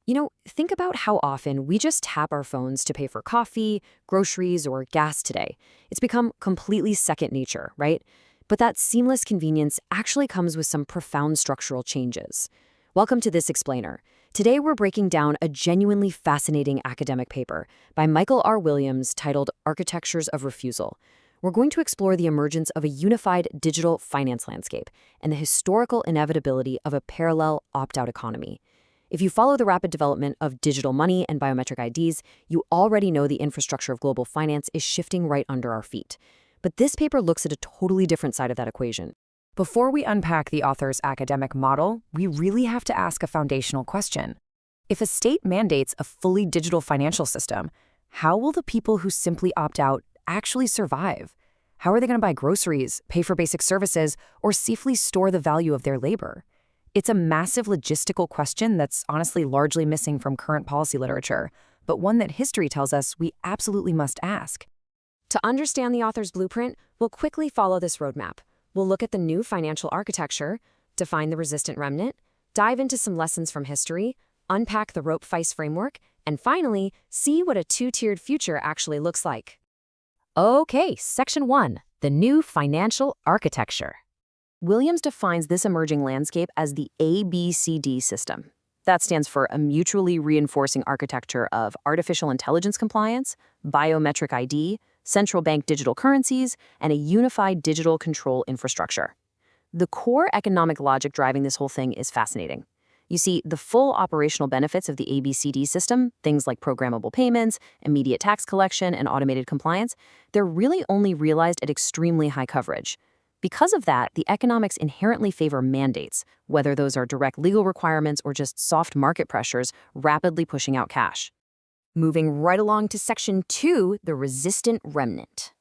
Think about how often we just tap our phones to pay for coffee, groceries, or gas today. It's become completely second nature, right? But that seamless convenience actually comes with some profound structural changes. Welcome to This Explainer. Today we're breaking down a genuinely fascinating academic paper by Michael R. Williams titled Architectures of Refusal. We're going to explore the emergence of a unified digital finance landscape and the historical inevitability of a parallel opt-out economy. If you follow the rapid development of digital money and biometric IDs, you already know the infrastructure of global finance is shifting right under our feet. But this paper looks at a totally different side of that equation. Before we unpack the author's academic model, we really have to ask a foundational question. If a state mandates a fully digital financial system, how will the people who simply opt out actually survive? How are they going to buy groceries, pay for basic services, or safely store the value of their labor? It's a massive logistical question that's honestly largely missing from current policy literature, but one that history tells us we absolutely must ask. To understand the author's blueprint, we'll quickly follow this roadmap. We'll look at the new financial architecture, define the resistant remnant, dive into some lessons from history, unpack the ROPE-FEIS framework, and finally, see what a two-tiered future actually looks like. Okay, Section 1, the new financial architecture. Williams defines this emerging landscape as the ABCD system. That stands for a mutually reinforcing architecture of artificial intelligence compliance, biometric ID, central bank digital currencies, and a unified digital control infrastructure. The core economic logic driving this whole thing is fascinating. You see, the full operational benefits of the ABCD system, things like programmable payments, immediate tax collection, and automated compliance, they're really only realized at extremely high coverage. Because of that, the economics inherently favor mandates, whether those are direct legal requirements or just soft market pressures rapidly pushing out cash. Moving right along to Section 2, the resistant remnant.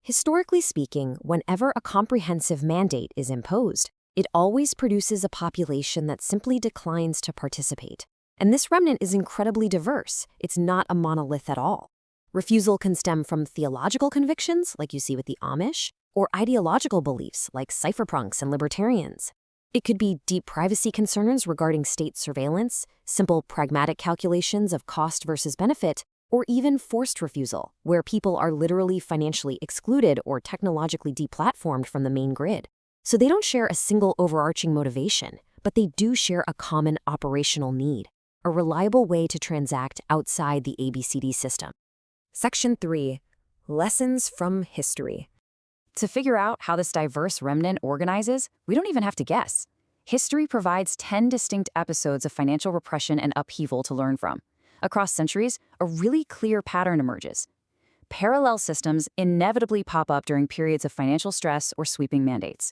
Historically speaking, whenever a comprehensive mandate is imposed, it always produces a population that simply declines to participate. And this remnant is incredibly diverse. It's not a monolith at all. Refusal can stem from theological convictions, like you see with the Amish, or ideological beliefs like cypherpunks and libertarians. It could be deep privacy concerns regarding state surveillance, simple pragmatic calculations of cost versus benefit, or even forced refusal, where people are literally financially excluded or technologically deplatformed from the main grid. So they don't share a single overarching motivation, but they do share a common operational need, a reliable way to transact outside the ABCD system. Section 3, Lessons from History. To figure out how this diverse remnant organizes, we don't even have to guess. History provides 10 distinct episodes of financial repression and upheaval to learn from. Across centuries, a really clear pattern emerges. Parallel systems inevitably pop up during periods of financial stress or sweeping mandates.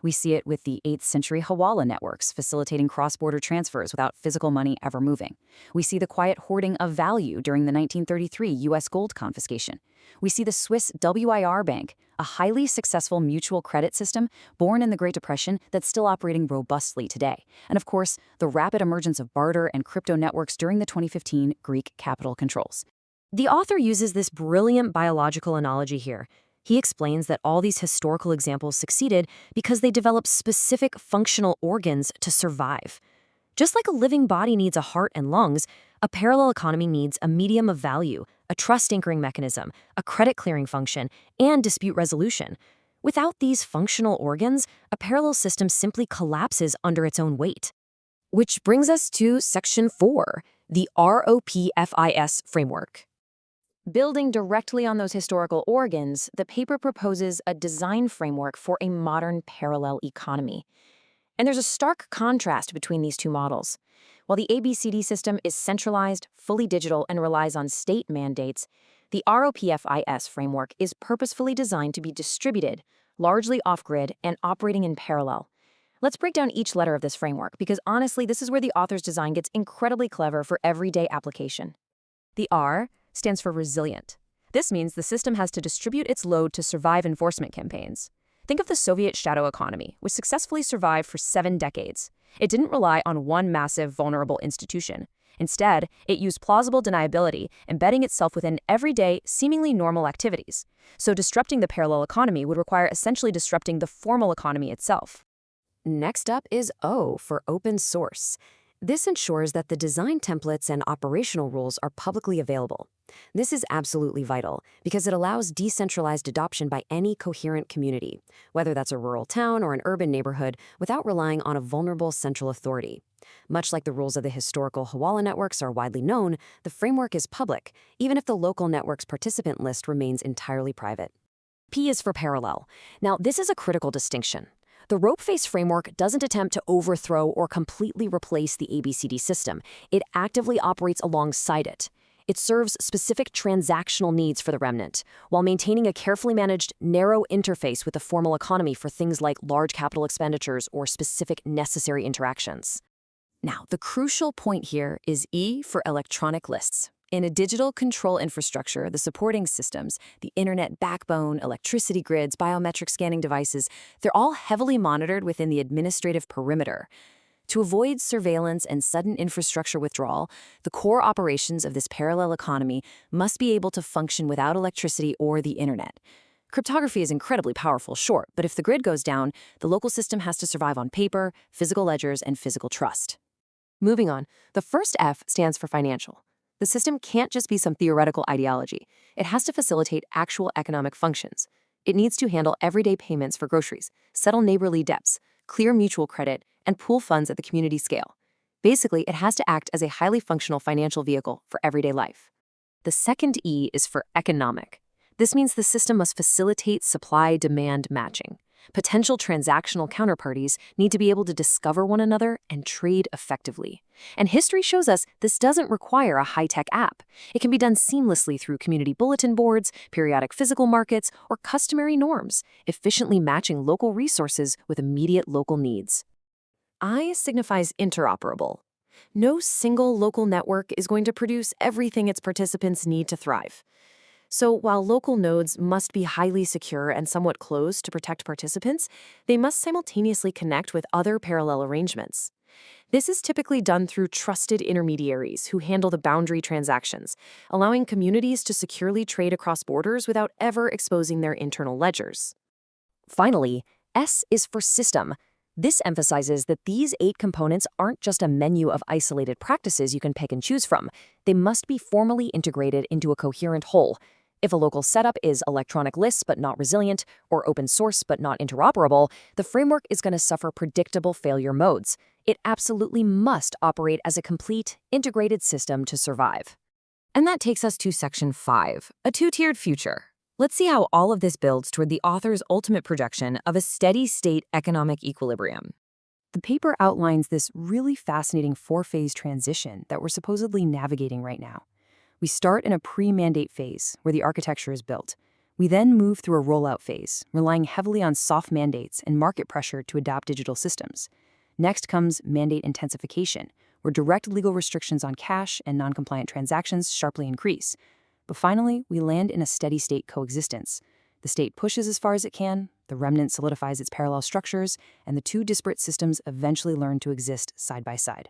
We see it with the 8th century Hawala networks facilitating cross-border transfers without physical money ever moving. We see the quiet hoarding of value during the 1933 U.S. gold confiscation. We see the Swiss WIR Bank, a highly successful mutual credit system born in the Great Depression that's still operating robustly today. And of course, the rapid emergence of barter and crypto networks during the 2015 Greek capital controls. The author uses this brilliant biological analogy here. He explains that all these historical examples succeeded because they developed specific functional organs to survive. Just like a living body needs a heart and lungs, a parallel economy needs a medium of value, a trust anchoring mechanism, a credit clearing function, and dispute resolution. Without these functional organs, a parallel system simply collapses under its own weight. Which brings us to Section 4, the ROPE-FEIS framework. Building directly on those historical organs, the paper proposes a design framework for a modern parallel economy. And there's a stark contrast between these two models. While the ABCD system is centralized, fully digital, and relies on state mandates, the ROPE-FEIS framework is purposefully designed to be distributed, largely off-grid, and operating in parallel. Let's break down each letter of this framework, because honestly, this is where the author's design gets incredibly clever for everyday application. The R stands for resilient. This means the system has to distribute its load to survive enforcement campaigns. Think of the Soviet shadow economy, which successfully survived for 7 decades. It didn't rely on one massive, vulnerable institution. Instead, it used plausible deniability, embedding itself within everyday, seemingly normal activities. So disrupting the parallel economy would require essentially disrupting the formal economy itself. Next up is O for open source. This ensures that the design templates and operational rules are publicly available. This is absolutely vital because it allows decentralized adoption by any coherent community, whether that's a rural town or an urban neighborhood, without relying on a vulnerable central authority. Much like the rules of the historical Hawala networks are widely known, the framework is public, even if the local network's participant list remains entirely private. P is for parallel. Now, this is a critical distinction. The ROPE-FEIS framework doesn't attempt to overthrow or completely replace the ABCD system. It actively operates alongside it. It serves specific transactional needs for the remnant, while maintaining a carefully managed, narrow interface with the formal economy for things like large capital expenditures or specific necessary interactions. Now, the crucial point here is E for electronic lists. In a digital control infrastructure, the supporting systems, the internet backbone, electricity grids, biometric scanning devices, they're all heavily monitored within the administrative perimeter. To avoid surveillance and sudden infrastructure withdrawal, the core operations of this parallel economy must be able to function without electricity or the internet. Cryptography is incredibly powerful, sure, but if the grid goes down, the local system has to survive on paper, physical ledgers, and physical trust. Moving on, the first F stands for financial. The system can't just be some theoretical ideology. It has to facilitate actual economic functions. It needs to handle everyday payments for groceries, settle neighborly debts, clear mutual credit, and pool funds at the community scale. Basically, it has to act as a highly functional financial vehicle for everyday life. The second E is for economic. This means the system must facilitate supply-demand matching. Potential transactional counterparties need to be able to discover one another and trade effectively. And history shows us this doesn't require a high-tech app. It can be done seamlessly through community bulletin boards, periodic physical markets, or customary norms, efficiently matching local resources with immediate local needs. I signifies interoperable. No single local network is going to produce everything its participants need to thrive. So while local nodes must be highly secure and somewhat closed to protect participants, they must simultaneously connect with other parallel arrangements. This is typically done through trusted intermediaries who handle the boundary transactions, allowing communities to securely trade across borders without ever exposing their internal ledgers. Finally, S is for system. This emphasizes that these 8 components aren't just a menu of isolated practices you can pick and choose from. They must be formally integrated into a coherent whole. If a local setup is electronic lists but not resilient, or open source but not interoperable, the framework is going to suffer predictable failure modes. It absolutely must operate as a complete, integrated system to survive. And that takes us to Section 5, a 2-tiered future. Let's see how all of this builds toward the author's ultimate projection of a steady-state economic equilibrium. The paper outlines this really fascinating 4-phase transition that we're supposedly navigating right now. We start in a pre-mandate phase, where the architecture is built. We then move through a rollout phase, relying heavily on soft mandates and market pressure to adopt digital systems. Next comes mandate intensification, where direct legal restrictions on cash and non-compliant transactions sharply increase. But finally, we land in a steady-state coexistence. The state pushes as far as it can, the remnant solidifies its parallel structures, and the 2 disparate systems eventually learn to exist side by side.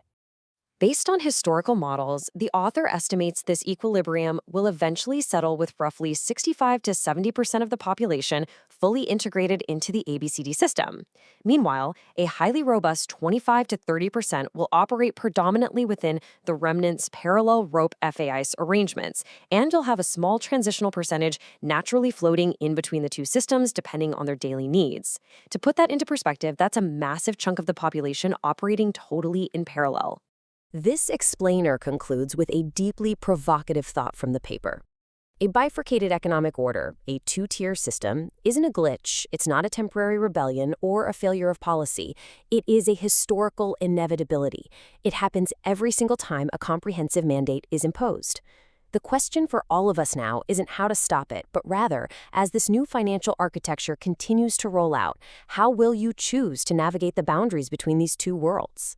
Based on historical models, the author estimates this equilibrium will eventually settle with roughly 65 to 70% of the population fully integrated into the ABCD system. Meanwhile, a highly robust 25 to 30% will operate predominantly within the remnant's parallel ROPE-FEIS arrangements, and you'll have a small transitional percentage naturally floating in between the 2 systems depending on their daily needs. To put that into perspective, that's a massive chunk of the population operating totally in parallel. This explainer concludes with a deeply provocative thought from the paper. A bifurcated economic order, a 2-tier system, isn't a glitch, it's not a temporary rebellion or a failure of policy. It is a historical inevitability. It happens every single time a comprehensive mandate is imposed. The question for all of us now isn't how to stop it, but rather, as this new financial architecture continues to roll out, how will you choose to navigate the boundaries between these 2 worlds?